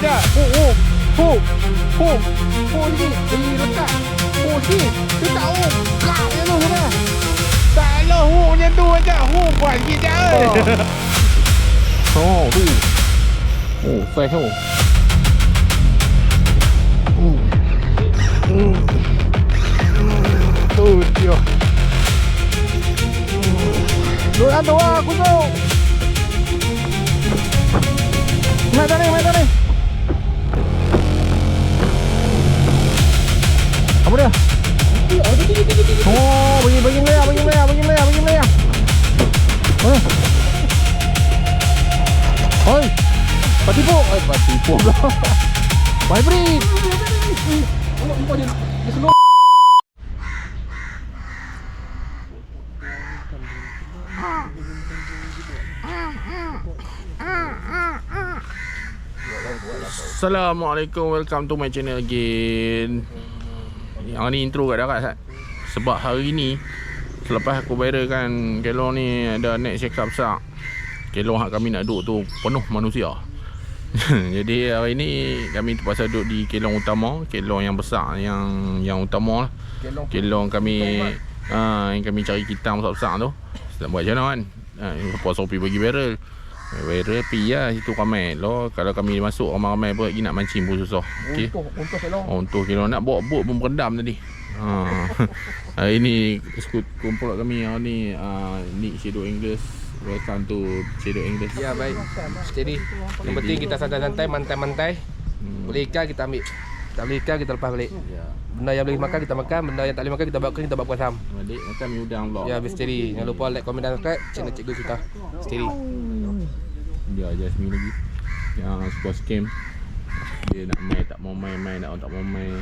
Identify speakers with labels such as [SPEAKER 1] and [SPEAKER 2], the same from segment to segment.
[SPEAKER 1] ada. Ni letak. Ni. Dia tak kak je tu sana. Tak lah macam tu aja. Buat sikit je. Tu. Fresh tu. Tu dia. Duduk tu lah, aku tu. Mai tadi. Apa dia? Oh, bagi Melaya. Mana? Oi. Patipo pula. Vibrate. Assalamualaikum, welcome to my channel again. Yang ni intro kat darat sebab hari ni selepas aku viralkan kelong ni ada naik syekap besar. Kelong hak kami nak duduk tu penuh manusia. Jadi hari ni kami terpaksa duduk di kelong utama, kelong yang besar, yang utama lah. Kelong kami yang kami cari kitang besar-besar tu. Nak buat macam mana kan? Lepas Sophie bagi viral pi lah situ ramai lo. Kalau kami masuk ramai-ramai pun lagi nak mancing pun susah. Okey. Untuk kelong nak bawa bot pun berendam tadi. Hari ni kumpul kami hari ni Nick Shadow English. Welcome to Shadow English. Ya baik. Steady. Yang penting kita santai-santai, mantai-mantai. Boleh ikan kita ambil. Tak boleh ikan kita lepas balik. Ya. Benda yang boleh makan kita makan, benda yang tak boleh makan kita buat puasam. Balik makan mi udang pula. Ya, steady. Jangan lupa like, komen dan subscribe channel Cikgu kita. Steady. Dia Jasmine lagi yang suka scam. Dia nak main tak mau main, nak tak mau main.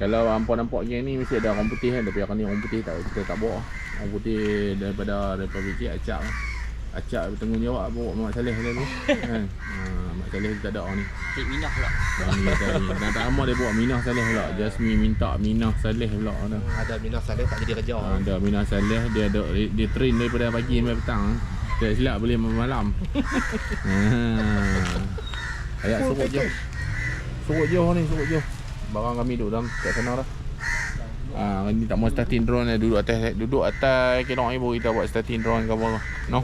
[SPEAKER 1] Kalau hampa nampak geng ni mesti ada orang putih kan, tapi yang ni orang putih tak, kita tak bawa. Orang putih daripada Republik Acap. Acap bertanggungjawab bawa Mak Saleh tadi kan. Mak Saleh tak ada orang ni. Cik Minah pula. Nak tak lama dia bawa Minah Saleh pula. Jasmine minta Minah Saleh pula dah. Ada Minah Saleh tak jadi kerja. Ada Minah Saleh, dia train daripada pagi sampai petang. Tak silap boleh malam. Ayat surut je ni. Barang kami duduk dalam kat sana dah. Ni tak mau starting drone dah, duduk atas kelong ni baru kita buat starting drone ke apa. No.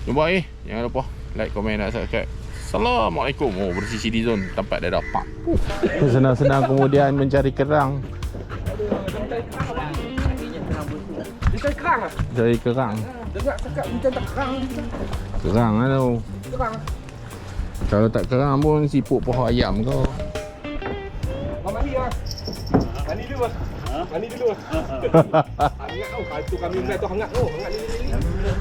[SPEAKER 1] Jumpa jangan lupa like, komen dan subscribe. Assalamualaikum. Bersih di zone tempat dia dapat. Senang-senang kemudian mencari kerang. Cari kerang. Dengar cakap macam tak kerang. Kerang lah tu. Kalau tak kerang pun siput pohon ayam kau. Mandi lah. Mandi dulu lah. Mandi dulu lah. Hangat tau. Itu kami mulai tu hangat tu.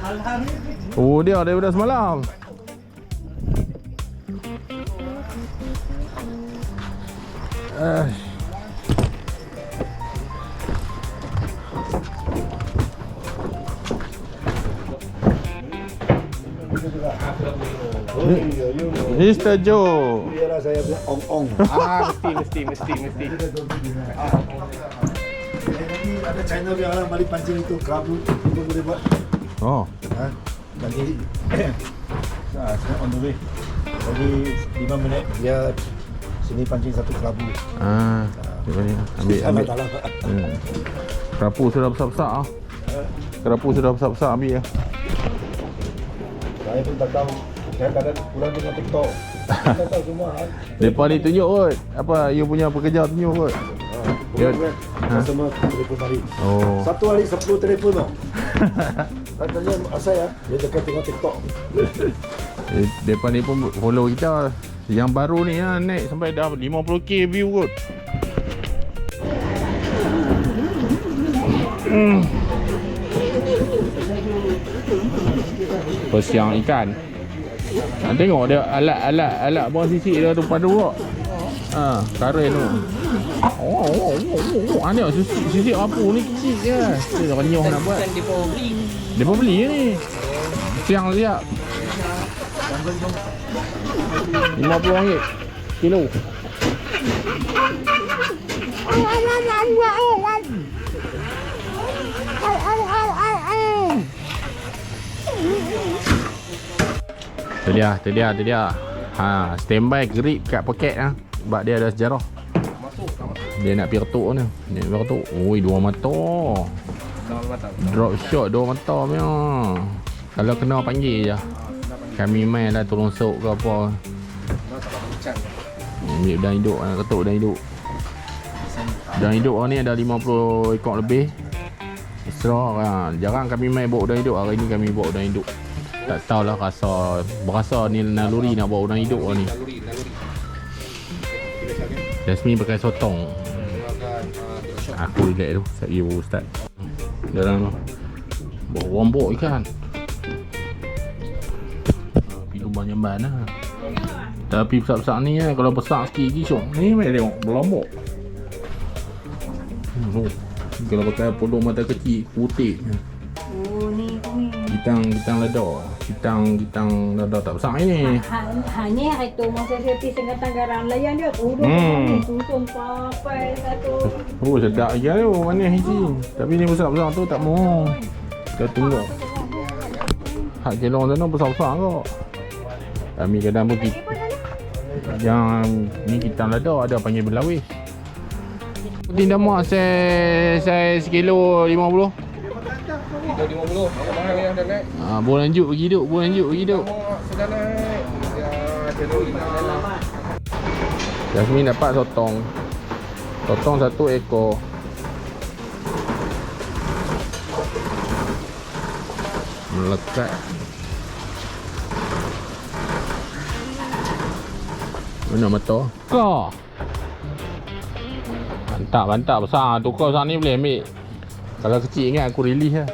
[SPEAKER 1] Hangat ni. Oh dia daripada semalam. Mr. Joe.
[SPEAKER 2] Biarlah saya bilang ong-ong.
[SPEAKER 1] Mesti.
[SPEAKER 2] Ada channel yang orang balik pancing itu kerabu itu boleh buat.
[SPEAKER 1] Oh.
[SPEAKER 2] Nanti saya on the way. Jadi 5 minit dia sini pancing satu kerabu.
[SPEAKER 1] Ambil. Kerapu sudah besar-besar. Ambil ya.
[SPEAKER 2] Saya pun tak tahu. Saya kadang pulang dengan TikTok. Tak tahu semua kan.
[SPEAKER 1] Depa ni tunjuk kot. Apa you punya pekerja tunjuk kot.
[SPEAKER 2] Ya. Semua telefon hari.
[SPEAKER 1] Oh.
[SPEAKER 2] Satu hari 10 telefon tau. Katanya asal ya, dia dekat tengok TikTok.
[SPEAKER 1] Depa ni pun follow kita. Yang baru ni naik sampai dah 50k view kot. Persiang ikan. Tengok dia alat bawah sisik dia tu padu kok. Karen tu. Ni sisik apa ni kecil je. Dia renyuh nak buat. Depa beli ni. Siang siap. RM50 kilo. Tu dia. Standby grip kat poket lah. Sebab dia ada sejarah. Dia nak pergi retuk ni. Dia nak pergi retuk. Oi, 2 mata. Drop shot 2 mata punya. Kalau kena panggil je. Kami main lah tolong sok ke apa. Ambil udang hidup, nak ketuk udang hidup. Udang hidup ni ada 50 ekor lebih. Extra. Jarang kami main bawa udang hidup. Hari ni kami bawa udang hidup. Tak tahulah berasa ni naluri nak bawa udang hidup ni. Jasmine pakai sotong. Aku relax tu. Saya pergi ustaz. Dalam tu bawa rombok ikan. Pergi lubang jamban lah. Tapi besar-besar ni lah. Kalau besar sikit lagi syok. Ni mari tengok berlombok. Kalau pakai polong mata kecil putih.
[SPEAKER 3] Oh ni kuih.
[SPEAKER 1] Gitang ledak. Gitang ledak tak besar ni.
[SPEAKER 3] Hanya itu masa saya pergi Sengatan Garam layan dia tu. Susung papai satu.
[SPEAKER 1] Oh sedap ikan tu. Manis hiji. Tapi ni besar-besar tu tak mau. Kita tunggu. Hak kelong sana besar-besar kok. Kami kadang pun yang ni gitang ledak ada panggil berlawis. Putin damak saya sekilo 50.
[SPEAKER 4] Kilo 50. Apa mahal yang dah naik?
[SPEAKER 1] Boleh lanjut pergi hidup, boleh lanjut pergi hidup.
[SPEAKER 4] Sudah naik. Ya, kalori dah.
[SPEAKER 1] Jasmine dapat sotong. Sotong 1 ekor. Melekat. Mana mata? Kau. Bantak besar. Tukar besar ni boleh ambil. Kalau kecil ingat aku release lah.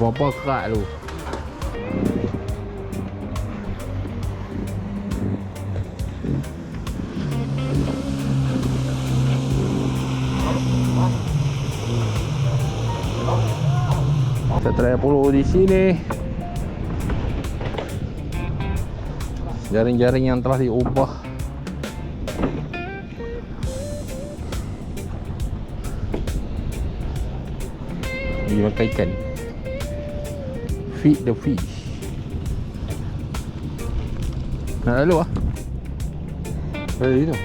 [SPEAKER 1] Berapa kerat tu? Kita try puluh di sini. Jaring-jaring yang telah diubah. Dia makan ikan. Feed the fish. Nak lalu lah. Lalu tu.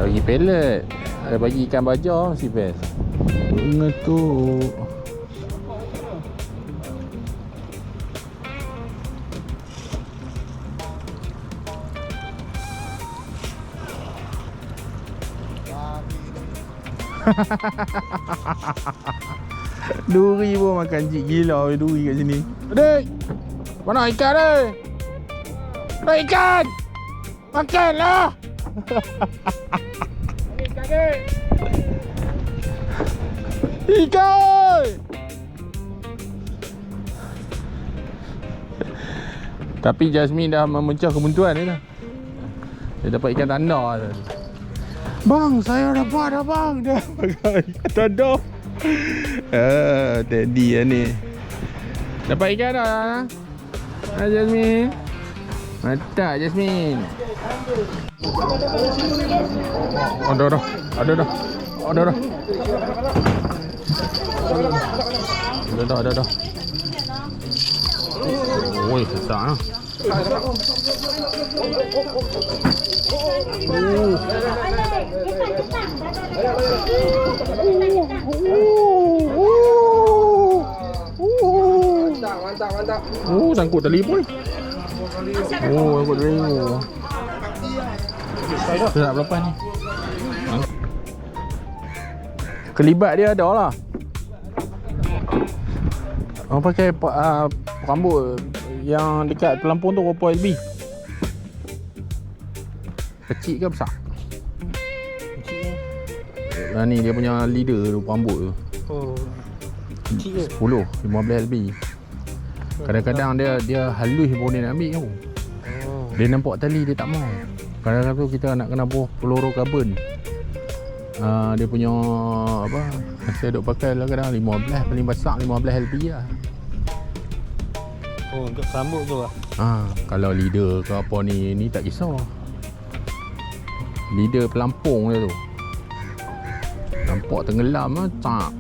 [SPEAKER 1] Bagi pellet. Ada bagi ikan baja si best. Mengetuk. Duri pun makan cik gila duri kat sini. Adik, mana ikan ni? Ada ikan. Makanlah. Ikan. Tapi Jasmine dah memecah kebuntuan dia dah. Dia dapat ikan tanda dah. Bang, saya dapat dah bang. Dah pakai ikan tanda. Teddy lah ni. Dapat ikan dah. Jasmine. Mantap Jasmine. Ada dah. Ada dah. Oi, besar lah.
[SPEAKER 4] Mantap.
[SPEAKER 1] Sangkut tali pun. Sangkut tali. Sedap lepas ni. Kelibat dia ada lah. Orang pakai rambut yang dekat pelampung tu berapa LB? Kecil ke besar? Kecil ni dia punya leader tu, rambut tu.
[SPEAKER 2] Oh. Kecil ke?
[SPEAKER 1] 10, 15 LB. Kadang-kadang dia halus pun dia nak ambil tau. Dia nampak tali dia tak mau. Kadang-kadang tu kita nak kena peluru karbon. Dia punya apa? Saya duk pakai lah kadang 15, paling besar 15 LB lah.
[SPEAKER 2] Oh, untuk rambut tu lah.
[SPEAKER 1] Kalau leader ke apa ni tak kisah. Leader pelampung dia tu. Nampak tenggelam lah, tak.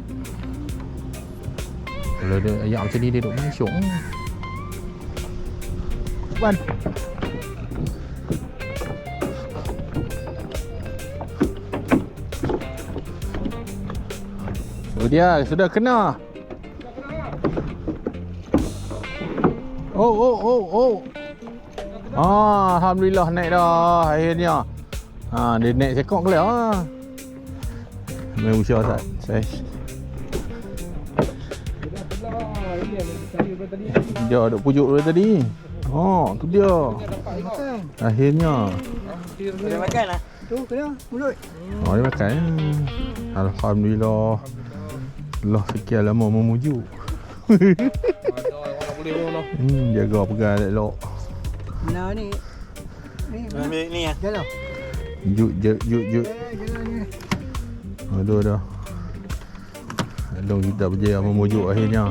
[SPEAKER 1] Kalau ada ayam macam ni dia duduk mana syok. Wan. Oh dia sudah kena. Oh. Alhamdulillah naik dah akhirnya. Dia naik sekok kelak ah. Main usia saiz. Dia duk pujuk dulu tadi. Tu dia. Akhirnya.
[SPEAKER 2] Dia makan lah. Tu kena mulut.
[SPEAKER 1] Dia makan. Alhamdulillah. Allah sekian lama memujuk. Jaga pegang elok.
[SPEAKER 2] Nah ni. Ni ya. Jalan.
[SPEAKER 1] Juk. Aduh dah. Long kita berjaya memujuk akhirnya.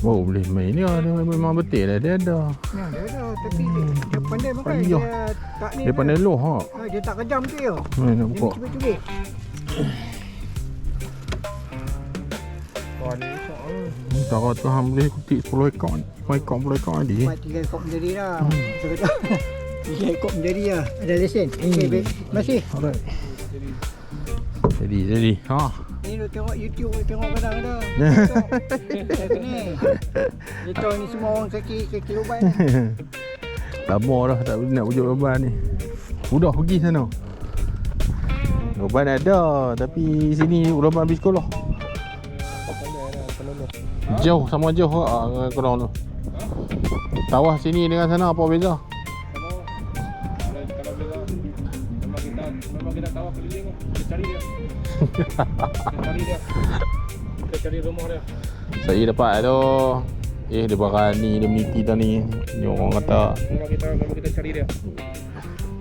[SPEAKER 1] Oh boleh main ni. Dia memang betul lah dia ada.
[SPEAKER 2] Ya dia ada tapi dia pandai makan.
[SPEAKER 1] Dia
[SPEAKER 2] tak ni.
[SPEAKER 1] Dia pandai loh ha.
[SPEAKER 2] Dia tak kejam tu ya.
[SPEAKER 1] Nak buka.
[SPEAKER 2] Cubit-cubit.
[SPEAKER 1] Tak kata hang boleh kutik 10 ekor. 5 ekor 10 ekor tadi.
[SPEAKER 2] 3 ekor menjadi dah. Sekejap. 3 ekor menjadi dah. Ada lesen. Okey baik. Masih.
[SPEAKER 1] Alright. Jadi.
[SPEAKER 2] Ni lu tengok YouTube, tengok kadang-kadang. Ni. Itu ni semua orang kaki ubat ni.
[SPEAKER 1] Lama dah tak nak pujuk beban ni. Udah pergi sana. Beban ada tapi sini beban habis sekolah. Jauh sama jauh dengan korang tu. Tawah sini dengan sana apa beza?
[SPEAKER 4] Memang kita tawar keliling. Kita cari dia. Kita cari rumah dia.
[SPEAKER 1] Saya dapat tu. Dia berani dia meniti tadi ni. Ni orang kata.
[SPEAKER 4] Memang kita cari dia.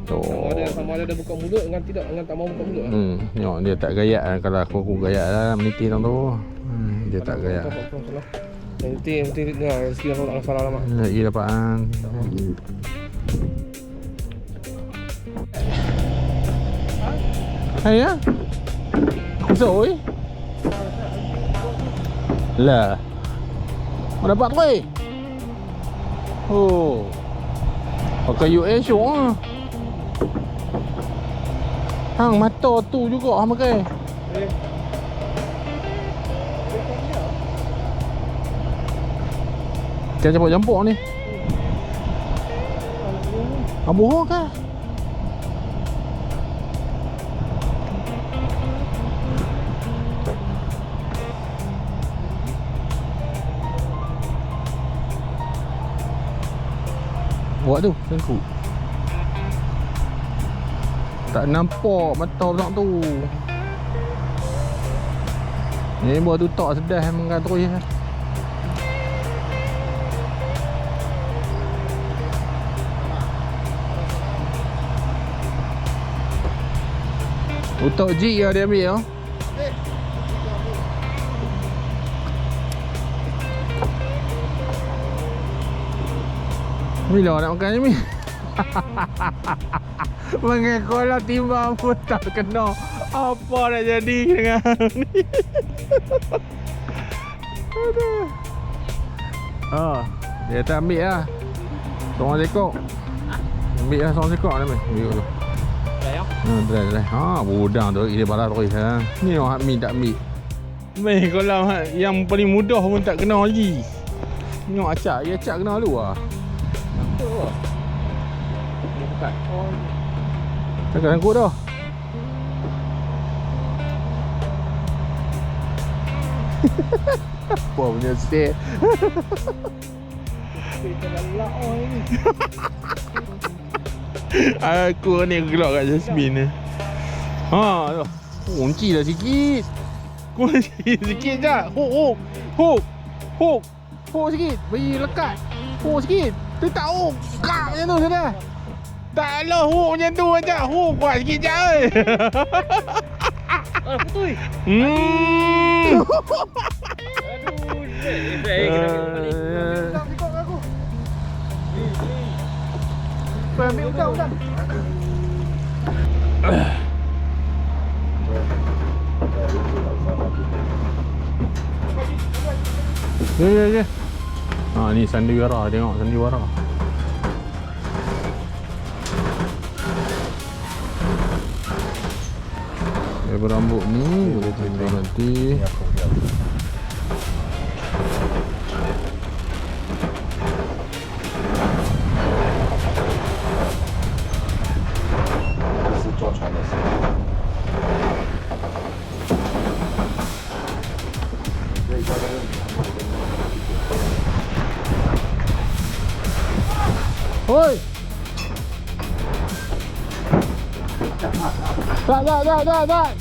[SPEAKER 1] So,
[SPEAKER 4] sama ada dia buka mulut dengan tidak, dengan tak mau buka mulut.
[SPEAKER 1] Tengok dia tak gayak. Kalau aku gayak lah meniti tang tu. Dia tak gayak.
[SPEAKER 4] Nanti rezeki Allah tak salah lama.
[SPEAKER 1] Lagi dapatan. Hai ya. Rồi. Lah. Mau dapat tu. Pakai US ah. Hang mata tu juga hang pakai. Kita campur ni. Bohong kah? Buat tu, sengku. Tak nampak mata besar tu. Ni buat tu tak sedih mengan terus ya. Utak jig lah dia ambil ya. Bila nak makan ni Mi? Mengekolah timbang pun tak kena. Apa dah jadi dengan ni? Dia tak ambil lah. Seorang sekor. Ambil lah seorang sekor ni Mi. Ambil dulu. Try. Budang tu dia balas terus ha. Ni orang Mi tak ambil. Mi kalau yang paling mudah pun tak kena lagi. Tengok acak, dia acak kena dulu lah.
[SPEAKER 4] Dia bukan.
[SPEAKER 1] Tak rangkut dah. Apa punya set.
[SPEAKER 2] Kita galak ni.
[SPEAKER 1] Aku ni gelak kat Jasmine ni. Tu. Kunci dah sikit. Kunci sikit je. Hook sikit. Bagi lekat. Hook sikit. Tu tak hook. Kak macam tu sudah. Tak lah hook macam tu aja. Hook kuat sikit je.
[SPEAKER 4] Putui.
[SPEAKER 2] Ambil udang.
[SPEAKER 1] Ya. Ha, ni sandiwara, tengok sandiwara. Berambut ni boleh tunjuk nanti.
[SPEAKER 2] Ni apa dia?
[SPEAKER 1] Oi. Tak.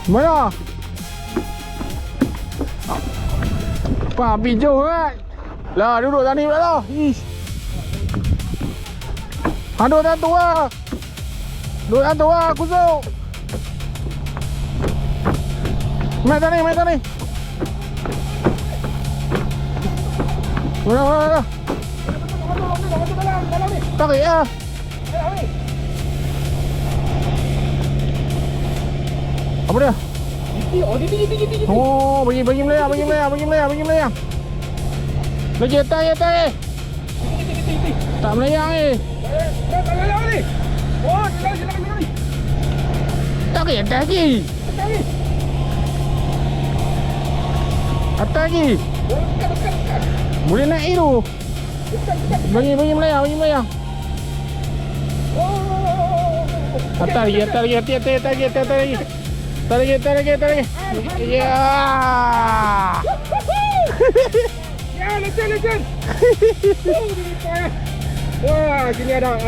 [SPEAKER 1] Mana? Pak hijau kan? Lah duduk tadi pula lah. Ish. Duduk satu lah. Duduk satu lah kusuk. Main tadi. Mana? Tarik lah. Apa dia? Gigi. Oh, bagi melayang. Lagi atas. Tak melayang ni. Tarik atas lagi. Atas lagi. Boleh naik tu. Bagi melayang. Atas lagi. Tarik. Ya.
[SPEAKER 4] Ya, lecen. Wah, sini ada.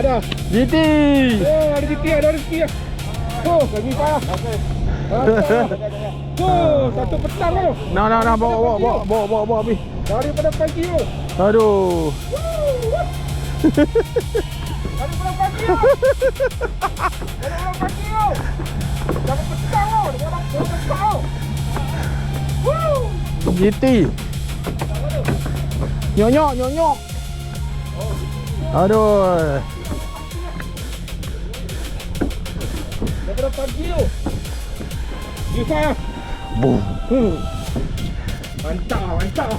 [SPEAKER 1] GT.
[SPEAKER 4] Oh, ada rezeki. Oh, lagi payah. Oh, satu petang tu.
[SPEAKER 1] Nah, bawa habis.
[SPEAKER 4] Daripada pagi tu.
[SPEAKER 1] Aduh.
[SPEAKER 4] Daripada pagi tu. Dapat petang tu. Dapat petang.
[SPEAKER 1] GT. Nyok. Aduh.
[SPEAKER 4] Daripada pagi tu. Gila.
[SPEAKER 1] Boom.
[SPEAKER 4] Mantap.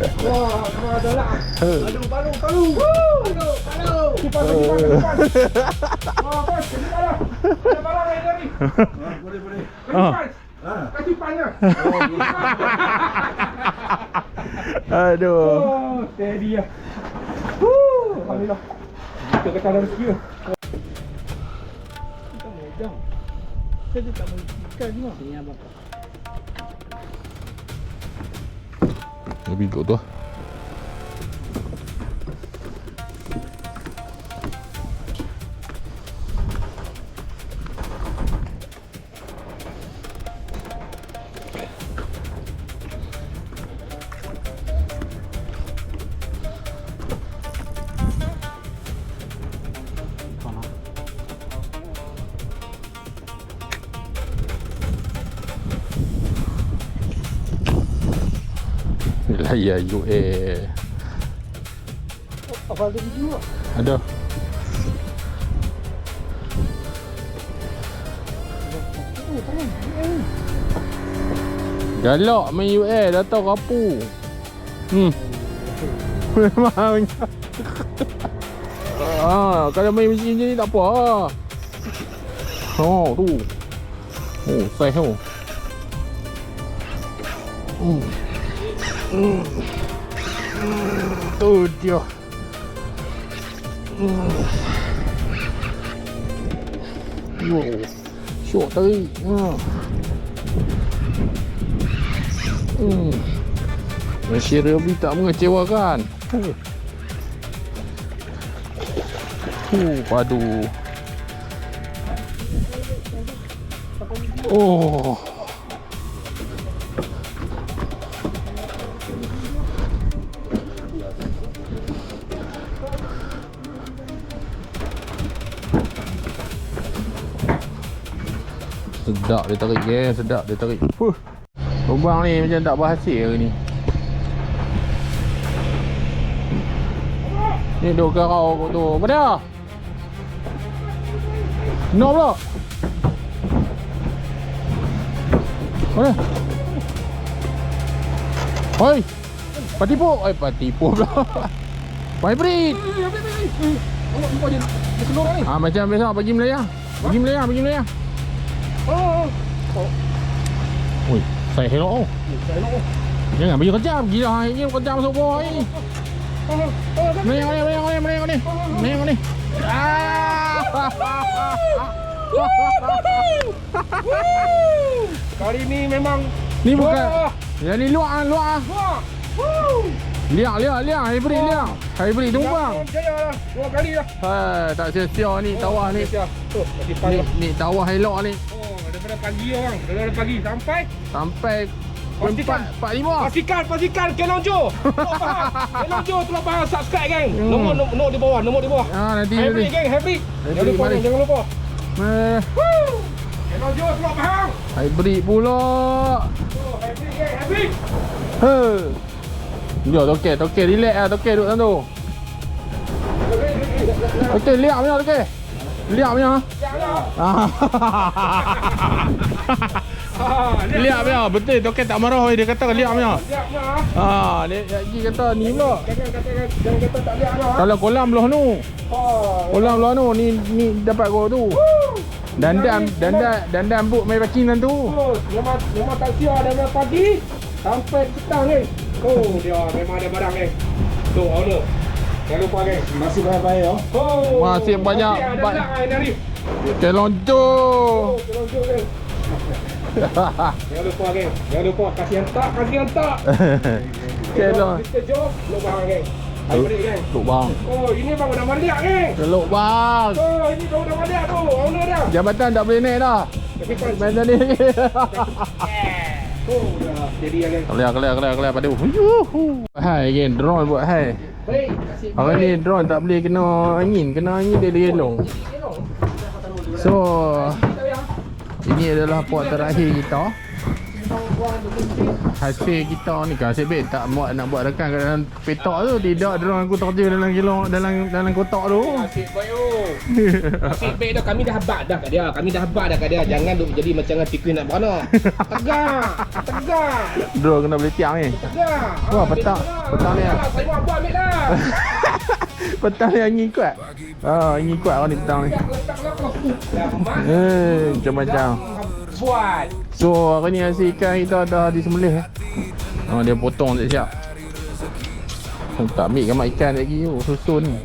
[SPEAKER 4] Wah, ada lah. Aduh, baru. Kipas. Wah, bos, ini ada. Ada barang lain lagi. Boleh. Kasih pannya.
[SPEAKER 1] Aduh.
[SPEAKER 4] Oh, steady ya. Alhamdulillah. Kita kata ada rezeki. Kita megang. Saya tak mau ikan juga. Sini abang.
[SPEAKER 1] Lebih kot tu. Lah ya UA.
[SPEAKER 4] Apa ada video?
[SPEAKER 1] Ada. Galak main UA dah tahu rapu. Memang. Kalau main macam ni tak apa. Oh tu. Oh saiz tu. Tu dia. Yo. Syok tarik. Malaysia Rugby tak mengecewakan. Padu. Oh. Sedap dia tarik sedap dia tarik. Lubang ni macam tak berhasil ni. Ni duk garau kot tu. Apa dia? No pula. Mana? Oi. Patipu. Patipu pula. Hybrid.
[SPEAKER 4] Nampak je dia keluar ni.
[SPEAKER 1] Macam biasa bagi Melaya. Bagi Melaya.
[SPEAKER 4] Oh.
[SPEAKER 1] Oi, saya hello.
[SPEAKER 4] Saya nak.
[SPEAKER 1] Jangan bagi kejam. Gila ini kejam masuk bawah ni. Menang ni.
[SPEAKER 4] Kali ni memang
[SPEAKER 1] Ni bukan. Yang ni luar. Liak. Hybrid tumpang.
[SPEAKER 4] Jaya lah. 2 kali dah.
[SPEAKER 1] Tak sia-sia ni tawah ni.
[SPEAKER 4] Tu, kasi panas.
[SPEAKER 1] Ni tawah elok ni.
[SPEAKER 4] Oh, daripada pagi orang. Daripada pagi sampai
[SPEAKER 1] Pastikan 45.
[SPEAKER 4] Pastikan Kelonjo. Kelonjo tolong faham subscribe geng. Nombor di bawah.
[SPEAKER 1] Nanti
[SPEAKER 4] Hybrid geng, Hybrid. Jangan lupa
[SPEAKER 1] mari.
[SPEAKER 4] geng, jangan lupa. Kelonjo tolong faham.
[SPEAKER 1] Hybrid pula.
[SPEAKER 4] Oh, Hybrid geng, Hybrid.
[SPEAKER 1] Dia toke relax lah toke duduk sana tu. Toke liak punya toke. Liak punya. Liak punya betul toke tak marah dia kata liak punya. Dia lagi kata ni pula.
[SPEAKER 4] Jangan kata tak lihat lah.
[SPEAKER 1] Kalau kolam belah nu. Kolam belah nu ni dapat kau tu. Dandan buk main parking tu.
[SPEAKER 4] Memang tak sia daripada pagi sampai petang ni. Oh, dia memang ada barang ni. Tu, owner. Jangan lupa geng.
[SPEAKER 2] Masih baik-baik oh.
[SPEAKER 4] Oh,
[SPEAKER 1] Masih banyak
[SPEAKER 4] ada belak hari.
[SPEAKER 1] Kelonjo.
[SPEAKER 4] Kelonjo geng. Jangan lupa geng. Jangan lupa kasih hantar.
[SPEAKER 1] Kelon.
[SPEAKER 4] Mr. Joe, lupa geng. Hybrid geng.
[SPEAKER 1] Luk bang.
[SPEAKER 4] Oh, ini bang dah maliak geng.
[SPEAKER 1] Keluk bang.
[SPEAKER 4] Oh, ini baru dah maliak tu. Owner dah.
[SPEAKER 1] Jabatan tak boleh naik dah.
[SPEAKER 4] Tapi kan.
[SPEAKER 1] Main tadi.
[SPEAKER 4] Oh, dah. Jadi ya geng.
[SPEAKER 1] Kelia pada. Hai again drone buat hai.
[SPEAKER 4] Baik, kasih.
[SPEAKER 1] Hari ni drone tak boleh kena angin dia gelong. So ini adalah pot terakhir kita. Hasil kita ni kan sebab tak muat nak buat rekan kat dalam petak tu. Tidak drone aku terjun dalam gelong dalam kotak tu.
[SPEAKER 4] Nasib baik oh. Nasib baik dah, kami dah habaq dah kat dia. Jangan duk jadi macam dengan tikus nak beranak. Tegak.
[SPEAKER 1] Drone kena boleh tiang ni.
[SPEAKER 4] Tegak.
[SPEAKER 1] Wah, petang ni.
[SPEAKER 4] Saya mau buat ambil dah.
[SPEAKER 1] Petang ni angin kuat. Angin kuat orang ni petang ni. Macam-macam.
[SPEAKER 4] Buat.
[SPEAKER 1] So hari ni hasil ikan kita dah disembelih. Dia potong tak siap. Tak ambil gambar ikan lagi susun ni.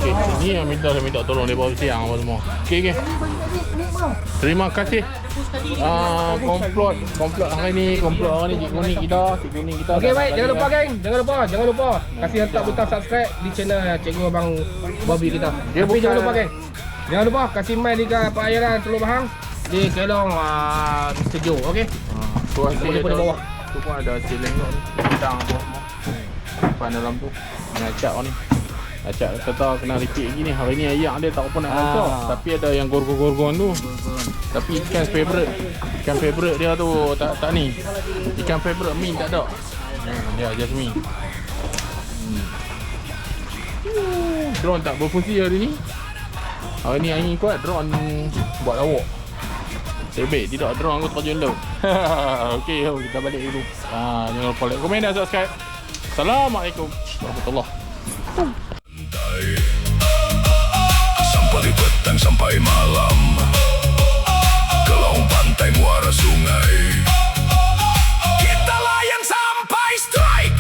[SPEAKER 1] Okay, ni yang minta tolong dia bawa siang apa semua. Okay. Terima kasih. Komplot hari ni cikgu ni kita.
[SPEAKER 4] Okey baik, jangan lupa. Kasih hantar butang subscribe di channel Cikgu Abang Bobby kita. Tapi jangan lupa geng. Jangan lupa kasih mai di Pak Ayaran Teluk Bahang di Kelong Mr. Joe, okey?
[SPEAKER 1] Tu hasil
[SPEAKER 4] Boleh di bawah.
[SPEAKER 1] Tu pun ada hasil lengkok ni. Bidang apa semua. Depan dalam tu. Ni acak ni. Acak kata kena repeat lagi ni. Hari ni ayak dia tak apa nak acak. Tapi ada yang gorgon-gorgon tu. Tapi ikan favorite dia tu tak ni. Ikan favorite min tak ada. Dia Jasmine. Drone tak berfungsi hari ni. Hari ni angin kuat, drone buat lawak. Sebab tidak drone aku terjun low. Okey, kita balik dulu. Jangan lupa like, komen dan subscribe. Assalamualaikum warahmatullahi.
[SPEAKER 5] Sampai petang sampai malam, ke laut pantai muara sungai, kita layang sampai strike.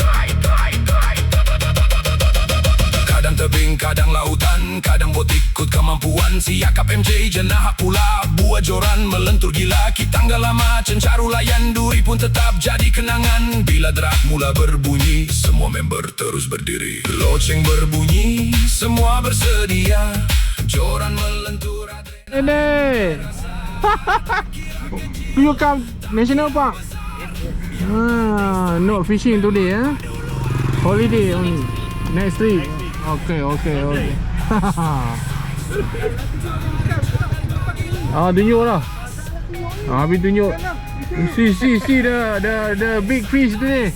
[SPEAKER 5] Kadang tebing, kadang lautan, kadang bot ikut kemampuan. Siakap MJ jenah pula buat joran melentur gila. Kita nggak lama cencaru layan, duri pun tetap jadi kenangan. Bila drak mula berbunyi, semua member terus berdiri. Loceng berbunyi, semua bersedia. Joran melentur
[SPEAKER 1] Nene. You come National Park. No fishing today Holiday only. Next week. Okay. Tunjuk lah. Habis tunjuk. See the big fish today.